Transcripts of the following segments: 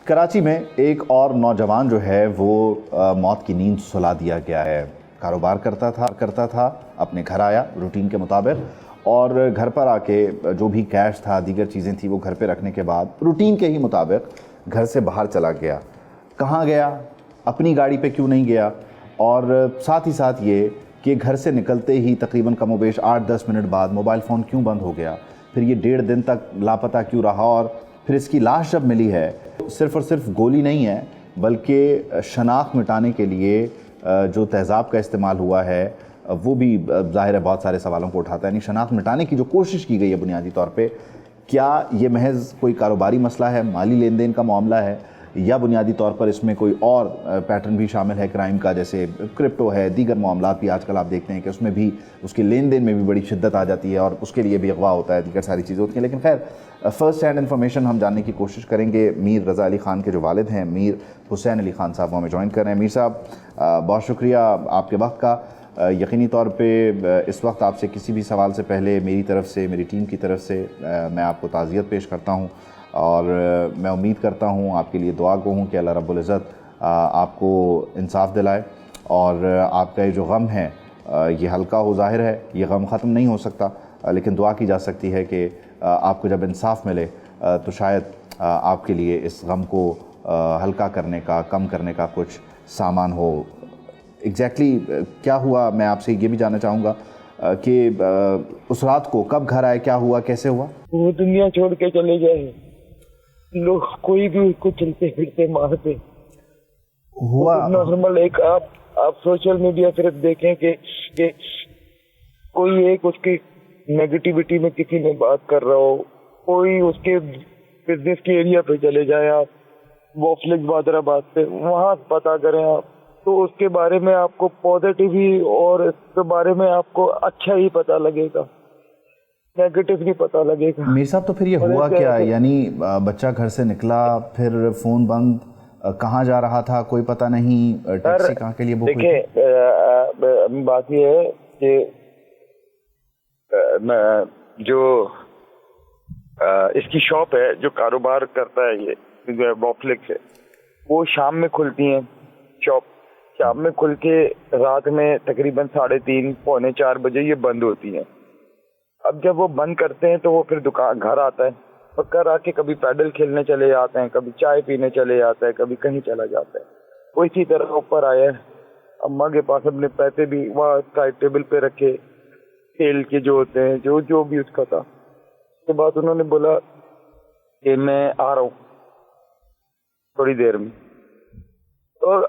کراچی میں ایک اور نوجوان جو ہے وہ موت کی نیند سلا دیا گیا ہے. کاروبار کرتا تھا اپنے گھر آیا روٹین کے مطابق اور گھر پر آ کے جو بھی کیش تھا دیگر چیزیں تھیں وہ گھر پہ رکھنے کے بعد روٹین کے ہی مطابق گھر سے باہر چلا گیا. کہاں گیا, اپنی گاڑی پہ کیوں نہیں گیا, اور ساتھ ہی ساتھ یہ کہ گھر سے نکلتے ہی تقریباً کم و بیش 8-10 منٹ بعد موبائل فون کیوں بند ہو گیا, پھر یہ 1.5 دن تک لاپتہ کیوں رہا, اور پھر اس کی لاش جب ملی ہے صرف اور صرف گولی نہیں ہے بلکہ شناخت مٹانے کے لیے جو تیزاب کا استعمال ہوا ہے وہ بھی ظاہر ہے بہت سارے سوالوں کو اٹھاتا ہے. یعنی شناخت مٹانے کی جو کوشش کی گئی ہے بنیادی طور پہ, کیا یہ محض کوئی کاروباری مسئلہ ہے, مالی لین دین کا معاملہ ہے, یا بنیادی طور پر اس میں کوئی اور پیٹرن بھی شامل ہے کرائم کا, جیسے کرپٹو ہے, دیگر معاملات بھی آج کل آپ دیکھتے ہیں کہ اس میں بھی اس کے لین دین میں بھی بڑی شدت آ جاتی ہے اور اس کے لیے بھی اغوا ہوتا ہے, دیگر ساری چیزیں ہوتی ہیں. لیکن خیر فرسٹ ہینڈ انفارمیشن ہم جاننے کی کوشش کریں گے. میر رضا علی خان کے جو والد ہیں میر حسین علی خان صاحب وہ ہمیں جوائن کر رہے ہیں. میر صاحب بہت شکریہ آپ کے وقت کا. یقینی طور پہ اس وقت آپ سے کسی بھی سوال سے پہلے میری طرف سے, میری ٹیم کی طرف سے میں آپ کو تعزیت پیش کرتا ہوں اور میں امید کرتا ہوں آپ کے لیے دعا گو ہوں کہ اللہ رب العزت آپ کو انصاف دلائے اور آپ کا یہ جو غم ہے یہ ہلکا ہو. ظاہر ہے یہ غم ختم نہیں ہو سکتا لیکن دعا کی جا سکتی ہے کہ آپ کو جب انصاف ملے تو شاید آپ کے لیے اس غم کو ہلکا کرنے کا, کم کرنے کا کچھ سامان ہو. ایگزیکٹلی کیا ہوا میں آپ سے یہ بھی جاننا چاہوں گا کہ اس رات کو کب گھر آئے, کیا ہوا, کیسے ہوا؟ وہ دنیا چھوڑ کے چلے گئے, لوگ کوئی بھی اس کو چلتے پھرتے مارتے ہوا. نارمل ایک آپ سوشل میڈیا صرف دیکھیں کہ کوئی ایک اس کی نیگیٹیوٹی میں کسی میں بات کر رہا ہو, کوئی اس کے بزنس کے ایریا پہ چلے جائیں آپ وافلک بادر آباد پہ, وہاں پتہ کریں آپ تو اس کے بارے میں آپ کو پازیٹیو ہی اور اس کے بارے میں آپ کو اچھا ہی پتہ لگے گا, نیگیٹو نہیں پتہ لگے گا. میر صاحب تو پھر یہ ہوا کیا, یعنی بچہ گھر سے نکلا پھر فون بند, کہاں جا رہا تھا کوئی پتہ نہیں, ٹیکسی کہاں کے لیے بک ہوئی؟ دیکھیں بات یہ ہے کہ جو اس کی شاپ ہے جو کاروبار کرتا ہے یہ وافلک سے, وہ شام میں کھلتی ہیں شاپ, شام میں کھل کے رات میں تقریباً 3:30-4 بجے یہ بند ہوتی ہیں. اب جب وہ بند کرتے ہیں تو وہ پھر دکان گھر آتا ہے اور گھر آ کے کبھی پیڈل کھیلنے چلے جاتے ہیں, کبھی چائے پینے چلے جاتا ہے, کبھی کہیں چلا جاتا ہے. وہ اسی طرح اوپر آیا ہے, اماں کے پاس اپنے پیسے بھی وہاں سائڈ ٹیبل پہ رکھے, کھیل کے جو ہوتے ہیں جو بھی اس کا تھا. اس کے بعد انہوں نے بولا کہ میں آ رہا ہوں تھوڑی دیر میں, تو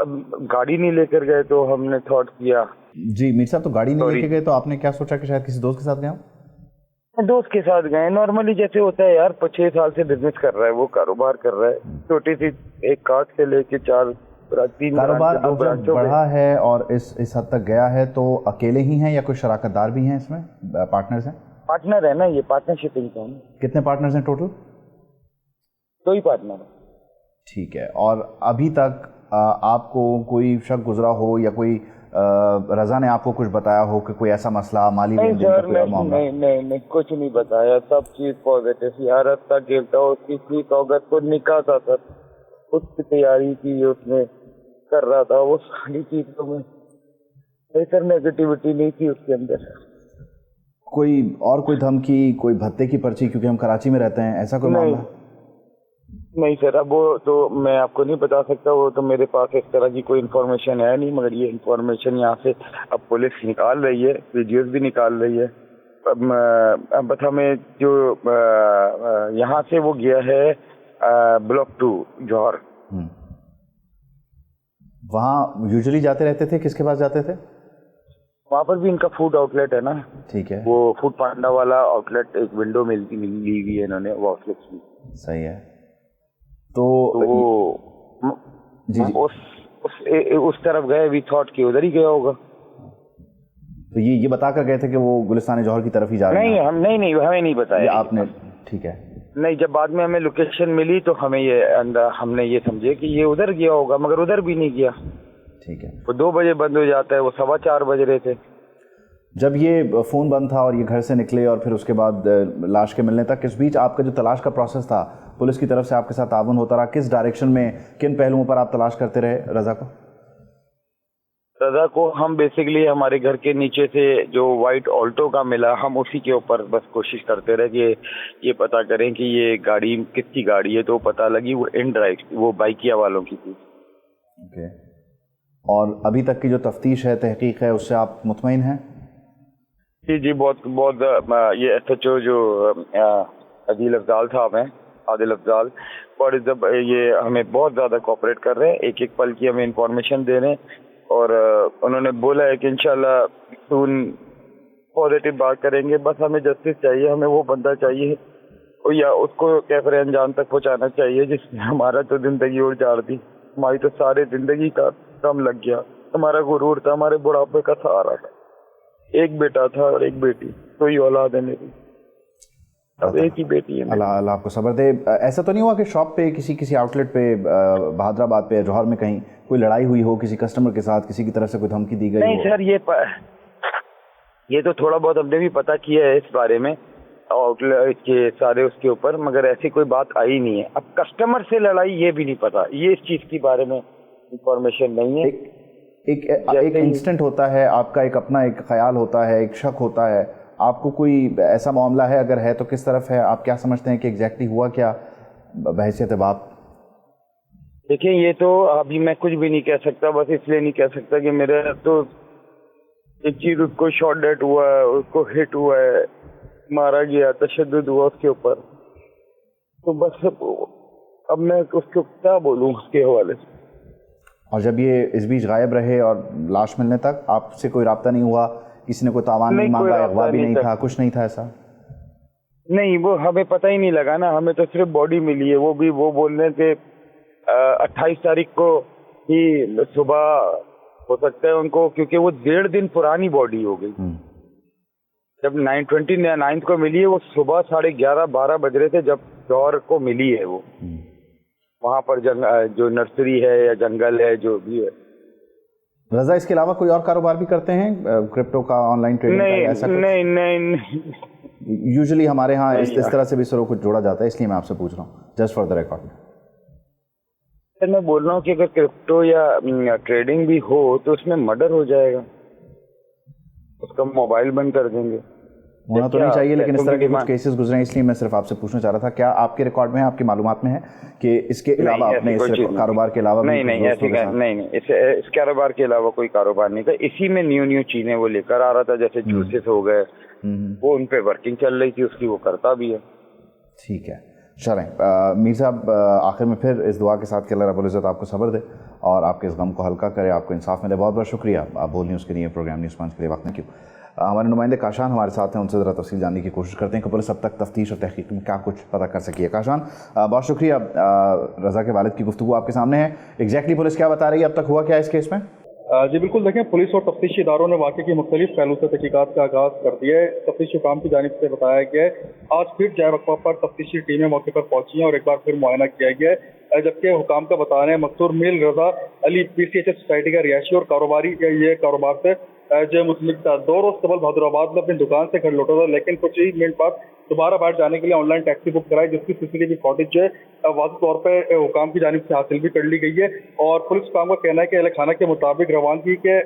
گاڑی نہیں لے کر گئے تو ہم نے تھاٹ کیا. جی میر صاحب, تو گاڑی نہیں لے کے گئے تو آپ نے کیا سوچا کہ شاید کسی دوست کے ساتھ گئے ہوں؟ دوست کے ساتھ گئے, نارملی جیسے ہوتا ہے یار, 6 سال سے بزنس کر رہا ہے, وہ کاروبار کر رہا ہے, چھوٹی سی ایک کارٹ سے لے کے 3 کاروبار اب جب بڑھا ہے اور اس حد تک گیا ہے تو اکیلے ہی ہیں یا کوئی شراکت دار بھی ہیں اس میں, پارٹنرز ہیں؟ پارٹنر ہے نا, یہ پارٹنرشپ ہی ہے. کتنے پارٹنرز ہیں ٹوٹل؟ 2 ہی پارٹنر ہیں. ٹھیک ہے, اور ابھی تک آپ کو کوئی شک گزرا ہو یا کوئی رضا نے آپ کو کچھ بتایا ہو کہ کوئی ایسا مسئلہ مالی لین دین کا کوئی معاملہ؟ نہیں کچھ نہیں بتایا, سب چیز پازیٹیو. یارت تک کھیلتا ہو, اس کی توگت کو نکاح تھا سر, اس کی تیاری کی اس میں کر رہا تھا, وہ ساری چیزوں میں سر نیگیٹیوٹی نہیں تھی اس کے اندر. کوئی اور کوئی دھمکی, کوئی بھتے کی پرچی, کیونکہ ہم کراچی میں رہتے ہیں, ایسا کوئی معاملہ؟ نہیں سر, اب وہ تو میں آپ کو نہیں بتا سکتا, وہ تو میرے پاس اس طرح کی کوئی انفارمیشن ہے نہیں, مگر یہ انفارمیشن یہاں سے اب پولیس نکال رہی ہے, ویڈیوز بھی نکال رہی ہے. اب ہمیں جو یہاں سے وہ گیا ہے بلاک 2 جوہر, وہاں یوزلی جاتے رہتے تھے, کس کے پاس جاتے تھے؟ وہاں پر بھی ان کا فوڈ آؤٹ لیٹ ہے نا. ٹھیک ہے, وہ فوڈ پانڈا والا آؤٹ لیٹ ایک ونڈو لی ہوئی ہے انہوں نے وافلکس کی. صحیح ہے. تو جی اس طرف گئے, وی تھاٹ کہ ادھر ہی گیا ہوگا. تو یہ بتا کر گئے تھے کہ وہ گلستان جوہر کی طرف ہی جا رہے ہیں؟ نہیں ہمیں نہیں بتایا آپ نے. ٹھیک ہے. نہیں, جب بعد میں ہمیں لوکیشن ملی تو ہم نے یہ سمجھے کہ یہ ادھر گیا ہوگا, مگر ادھر بھی نہیں گیا. ٹھیک ہے. وہ 2 بجے بند ہو جاتا ہے, وہ 4:15 بج رہے تھے. جب یہ فون بند تھا اور یہ گھر سے نکلے اور پھر اس کے بعد لاش کے ملنے تک، اس بیچ آپ کا جو تلاش کا پروسیس تھا پولیس کی طرف سے آپ کے ساتھ تعاون ہوتا رہا؟ کس ڈائریکشن میں، کن پہلوؤں پر آپ تلاش کرتے رہے رضا کو؟ رضا کو ہم بیسیکلی ہمارے گھر کے نیچے سے جو وائٹ آلٹو کا ملا، ہم اسی کے اوپر بس کوشش کرتے رہے کہ یہ پتہ کریں کہ یہ گاڑی کس کی گاڑی ہے، تو پتہ لگی وہ ان ڈرائیو، وہ بائکیا والوں کی تھی۔ اوکے، اور ابھی تک کی جو تفتیش ہے، تحقیق ہے، اس سے آپ مطمئن ہیں؟ جی بہت یہ ایس ایچ او جو عادل افضال صاحب ہیں، عادل افضال، اور یہ ہمیں بہت زیادہ کوآپریٹ کر رہے ہیں، ایک ایک پل کی ہمیں انفارمیشن دے رہے ہیں، اور انہوں نے بولا ہے کہ انشاءاللہ سون پازیٹیو بات کریں گے۔ بس ہمیں جسٹس چاہیے، ہمیں وہ بندہ چاہیے یا اس کو کیفر انجام تک پہنچانا چاہیے جس نے ہمارا تو زندگی اجاڑ دی، ہماری تو سارے زندگی کا کم لگ گیا، ہمارا غرور تھا، ہمارے بڑھاپے کا سہارا تھا، ایک بیٹا تھا اور ایک بیٹی، کوئی اولاد ہے میری، اب ایک ہی بیٹی ہے۔ اللہ آپ کو صبر دے۔ ایسا تو نہیں ہوا کہ شاپ پہ کسی آؤٹ لیٹ پہ بہادر آباد پہ جوہر میں کہیں کوئی لڑائی ہوئی ہو کسی کسٹمر کے ساتھ، کسی کی طرف سے کوئی دھمکی دی گئی ہو؟ نہیں سر، یہ تو تھوڑا بہت ہم نے بھی پتہ کیا ہے اس بارے میں، آؤٹ لیٹ کے سارے اس کے اوپر، مگر ایسی کوئی بات آئی نہیں ہے۔ اب کسٹمر سے لڑائی یہ بھی نہیں پتا، یہ اس چیز کے بارے میں انفارمیشن نہیں ہے۔ ایک انسٹنٹ ہوتا ہے آپ کا، ایک اپنا ایک خیال ہوتا ہے، ایک شک ہوتا ہے، آپ کو کوئی ایسا معاملہ ہے؟ اگر ہے تو کس طرف ہے؟ آپ کیا سمجھتے ہیں کہ ایگزیکٹلی ہوا کیا بحیثیت باپ؟ دیکھیں یہ تو ابھی میں کچھ بھی نہیں کہہ سکتا، بس اس لیے نہیں کہہ سکتا کہ میرا تو ایک چیز، اس کو شارٹ ڈیٹ ہوا ہے، اس کو ہٹ ہوا ہے، مارا گیا، تشدد ہوا اس کے اوپر، تو بس اب میں اس کو کیا بولوں اس کے حوالے سے۔ اور جب یہ اس بیچ غائب رہے اور لاش ملنے تک آپ سے کوئی رابطہ نہیں ہوا؟ کسی نے کوئی تاوان نہیں مانگا، اغوا بھی نہیں تھا، کچھ نہیں تھا ایسا؟ نہیں، وہ ہمیں پتہ ہی نہیں لگا نا، ہمیں تو صرف باڈی ملی ہے، وہ بھی وہ بول رہے تھے 28 تاریخ کو ہی صبح ہو سکتا ہے ان کو، کیونکہ وہ 1.5 دن پرانی باڈی ہو گئی۔ جب 29 کو ملی ہے، وہ صبح 11:30-12 بج رہے تھے جب جوہر کو ملی ہے، وہ وہاں پر جو نرسری ہے یا جنگل ہے جو بھی ہے۔ رضا اس کے علاوہ کوئی اور کاروبار بھی کرتے ہیں کرپٹو کا، آن لائن ٹریڈنگ کا، ایسا کچھ؟ نہیں یوزلی ہمارے ہاں اس طرح سے بھی سروں کچھ جوڑا جاتا ہے، اس لیے میں آپ سے پوچھ رہا ہوں، جسٹ فار دا ریکارڈ۔ سر میں بول رہا ہوں کہ اگر کرپٹو یا ٹریڈنگ بھی ہو تو اس میں مرڈر ہو جائے گا، اس کا موبائل بند کر دیں گے۔ ہونا تو نہیں چاہیے، لیکن اس طرح کے کچھ کیسز گزرے ہیں، اس لیے میں صرف آپ سے پوچھنا چاہ رہا تھا کیا آپ کے ریکارڈ میں ہے، آپ کی معلومات میں ہے کہ اس کے علاوہ اپنے اس کاروبار کے علاوہ؟ نہیں اس کاروبار کے علاوہ کوئی کاروبار نہیں تھا، اسی میں نیو چیزیں وہ لے کر آ رہا تھا، جیسے جوسز ہو گئے، وہ ان پہ ورکنگ چل رہی تھی اس کی، وہ کرتا بھی ہے۔ ٹھیک ہے، چلیں میر صاحب، آخر میں پھر اس دعا کے ساتھ کہ اللہ رب العزت آپ کو صبر دے اور آپ کے اس غم کو ہلکا کرے، آپ کو انصاف ملے۔ بہت بہت شکریہ آپ بول نیوز کے لیے، پروگرام نیوز پانچ کے لیے وقت نہیں کیوں۔ ہمارے نمائندے کاشان ہمارے ساتھ ہیں، ان سے ذرا تفصیل جاننے کی کوشش کرتے ہیں کہ پولیس اب تک تفتیش اور تحقیق میں کیا کچھ پتہ کر سکی ہے۔ کاشان بہت شکریہ، رضا کے والد کی گفتگو آپ کے سامنے ہے، ایگزیکٹلی پولیس کیا بتا رہی ہے، اب تک ہوا کیا اس کیس میں؟ جی بالکل، دیکھیں پولیس اور تفتیشی اداروں نے واقعے کی مختلف پہلو سے تحقیقات کا آغاز کر دیا ہے۔ تفتیشی حکام کی جانب سے بتایا گیا ہے آج پھر جائے وقفہ پر تفتیشی ٹیمیں موقع پر پہنچی ہیں اور ایک بار پھر معائنہ کیا گیا ہے، جبکہ حکام کا بتانا ہے مقصور میل رضا علی PCHS سوسائٹی کا رہائشی اور کاروباری یہ کاروبار سے جو متعلق تھا۔ 2 روز قبل بہادر آباد میں اپنی دکان سے گھر لوٹا تھا، لیکن کچھ ہی منٹ بعد دوبارہ باہر جانے کے لیے آن لائن ٹیکسی بک کرائی، جس کی CCTV فوٹیج جو ہے واضح طور پہ حکام کی جانب سے حاصل بھی کر لی گئی ہے۔ اور پولیس حکام کا کہنا ہے کہ اہل خانہ کے مطابق روانگی کے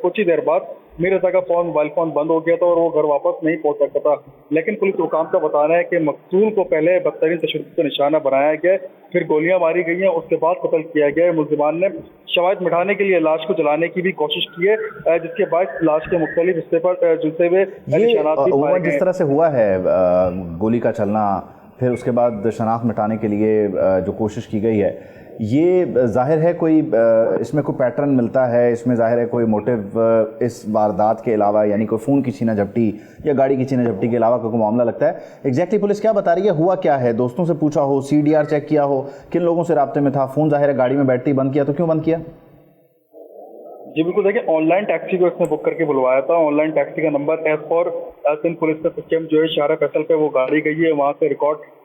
کچھ ہی دیر بعد میر رضا کا موبائل فون بند ہو گیا تھا اور وہ گھر واپس نہیں پہنچ سکتا تھا، لیکن پولیس حکام کا بتانا ہے کہ مقتول کو پہلے بدترین تشدد کا نشانہ بنایا گیا، پھر گولیاں ماری گئی ہیں، اس کے بعد قتل کیا گیا ہے۔ ملزمان نے شواہد مٹانے کے لیے لاش کو جلانے کی بھی کوشش کی ہے، جس کے باعث لاش کے مختلف حصے پر جلتے ہوئے نشانات بھی پائے گئے۔ جس طرح سے ہوا ہے گولی کا چلنا، پھر اس کے بعد شناخت مٹانے کے لیے جو کوشش کی گئی ہے، یہ ظاہر ہے کوئی اس میں کوئی پیٹرن ملتا ہے، اس میں ظاہر ہے کوئی موٹیو اس واردات کے علاوہ، یعنی کوئی فون کی چھینا جھپٹی یا گاڑی کی چھینا جھپٹی کے علاوہ کوئی معاملہ لگتا ہے؟ ایگزیکٹلی پولیس کیا بتا رہی ہے، ہوا کیا ہے؟ دوستوں سے پوچھا ہو، CDR چیک کیا ہو، کن لوگوں سے رابطے میں تھا؟ فون ظاہر ہے گاڑی میں بیٹری بند کیا، تو کیوں بند کیا؟ جی بالکل، دیکھیں آن لائن ٹیکسی کو اس نے بک کر کے بلوایا تھا، آن لائن ٹیکسی کا نمبر S4 سندھ پولیس کا سسٹم جو ہے شارع فیصل پہ وہ گاڑی گئی ہے، وہاں سے ریکارڈ